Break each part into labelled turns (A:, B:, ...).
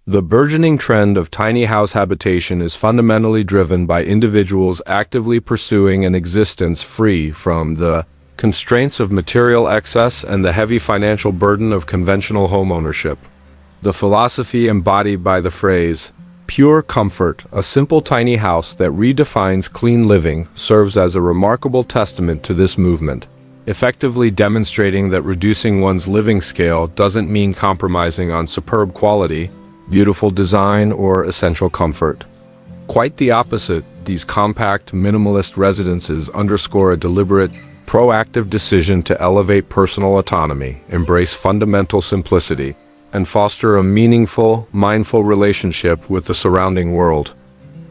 A: The burgeoning trend of tiny house habitation is fundamentally driven by individuals actively pursuing an existence free from the constraints of material excess and the heavy financial burden of conventional homeownership. The philosophy embodied by the phrase, "pure comfort, a simple tiny house that redefines clean living," serves as a remarkable testament to this movement, effectively demonstrating that reducing one's living scale doesn't mean compromising on superb quality, beautiful design, or essential comfort. Quite the opposite, these compact, minimalist residences underscore a deliberate, proactive decision to elevate personal autonomy, embrace fundamental simplicity, and foster a meaningful, mindful relationship with the surrounding world.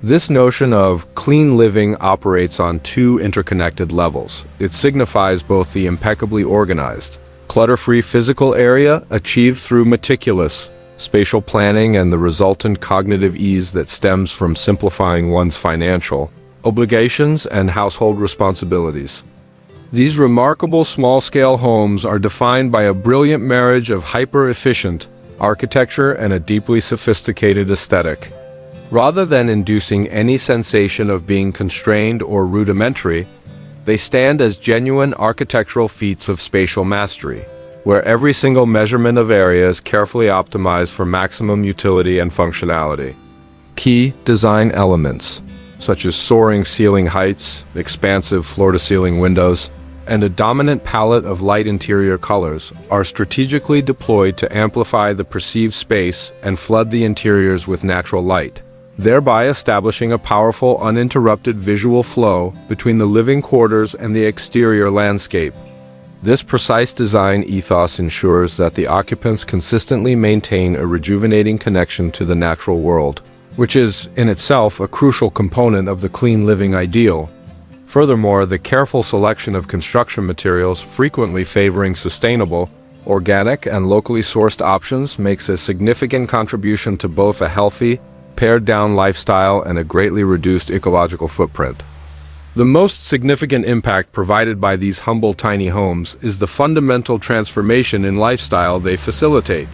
A: This notion of clean living operates on two interconnected levels. It signifies both the impeccably organized, clutter-free physical area achieved through meticulous, spatial planning and the resultant cognitive ease that stems from simplifying one's financial obligations and household responsibilities. These remarkable small-scale homes are defined by a brilliant marriage of hyper-efficient architecture and a deeply sophisticated aesthetic. Rather than inducing any sensation of being constrained or rudimentary, they stand as genuine architectural feats of spatial mastery, where every single measurement of area is carefully optimized for maximum utility and functionality. Key design elements, such as soaring ceiling heights, expansive floor-to-ceiling windows, and a dominant palette of light interior colors, are strategically deployed to amplify the perceived space and flood the interiors with natural light, thereby establishing a powerful, uninterrupted visual flow between the living quarters and the exterior landscape. This precise design ethos ensures that the occupants consistently maintain a rejuvenating connection to the natural world, which is, in itself, a crucial component of the clean living ideal. Furthermore, the careful selection of construction materials, frequently favoring sustainable, organic, and locally sourced options, makes a significant contribution to both a healthy, pared-down lifestyle and a greatly reduced ecological footprint. The most significant impact provided by these humble tiny homes is the fundamental transformation in lifestyle they facilitate.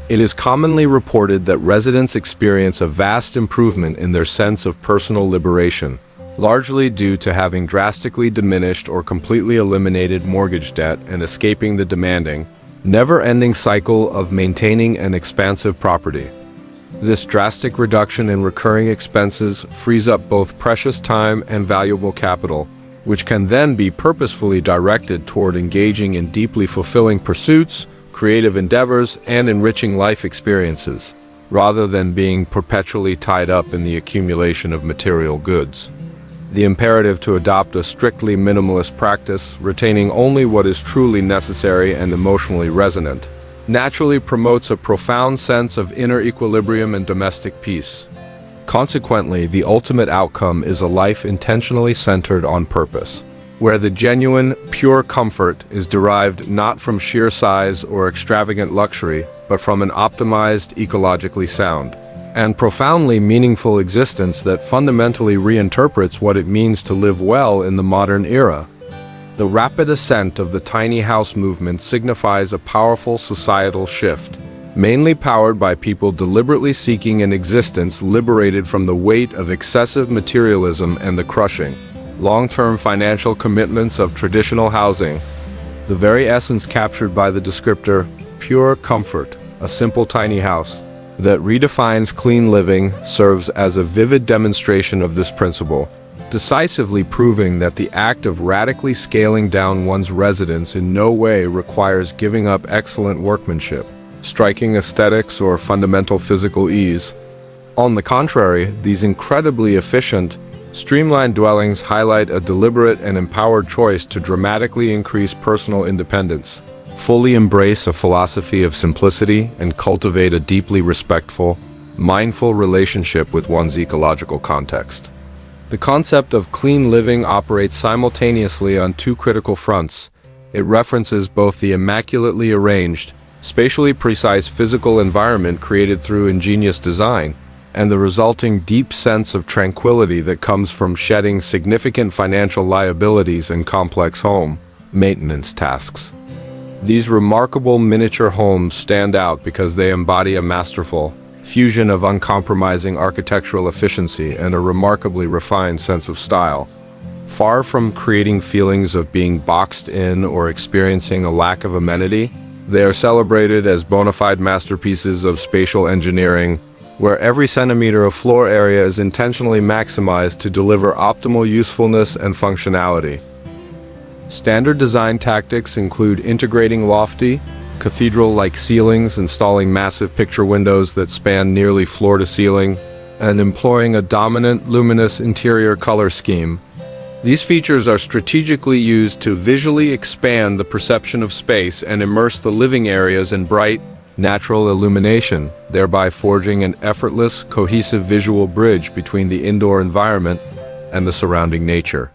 A: It is commonly reported that residents experience a vast improvement in their sense of personal liberation, largely due to having drastically diminished or completely eliminated mortgage debt and escaping the demanding, never-ending cycle of maintaining an expansive property. This drastic reduction in recurring expenses frees up both precious time and valuable capital, which can then be purposefully directed toward engaging in deeply fulfilling pursuits, creative endeavors, and enriching life experiences, rather than being perpetually tied up in the accumulation of material goods. The imperative to adopt a strictly minimalist practice, retaining only what is truly necessary and emotionally resonant, naturally promotes a profound sense of inner equilibrium and domestic peace. Consequently, the ultimate outcome is a life intentionally centered on purpose, where the genuine, pure comfort is derived not from sheer size or extravagant luxury, but from an optimized, ecologically sound, and profoundly meaningful existence that fundamentally reinterprets what it means to live well in the modern era. The rapid ascent of the tiny house movement signifies a powerful societal shift, mainly powered by people deliberately seeking an existence liberated from the weight of excessive materialism and the crushing, long-term financial commitments of traditional housing. The very essence captured by the descriptor, "pure comfort, a simple tiny house," that redefines clean living, serves as a vivid demonstration of this principle, decisively proving that the act of radically scaling down one's residence in no way requires giving up excellent workmanship, striking aesthetics, or fundamental physical ease. On the contrary, these incredibly efficient, streamlined dwellings highlight a deliberate and empowered choice to dramatically increase personal independence, fully embrace a philosophy of simplicity, and cultivate a deeply respectful, mindful relationship with one's ecological context. The concept of clean living operates simultaneously on two critical fronts. It references both the immaculately arranged, spatially precise physical environment created through ingenious design, and the resulting deep sense of tranquility that comes from shedding significant financial liabilities and complex home maintenance tasks. These remarkable miniature homes stand out because they embody a masterful, fusion of uncompromising architectural efficiency and a remarkably refined sense of style. Far from creating feelings of being boxed in or experiencing a lack of amenity, they are celebrated as bona fide masterpieces of spatial engineering, where every centimeter of floor area is intentionally maximized to deliver optimal usefulness and functionality. Standard design tactics include integrating lofty, cathedral-like ceilings, installing massive picture windows that span nearly floor to ceiling, and employing a dominant, luminous interior color scheme. These features are strategically used to visually expand the perception of space and immerse the living areas in bright, natural illumination, thereby forging an effortless, cohesive visual bridge between the indoor environment and the surrounding nature.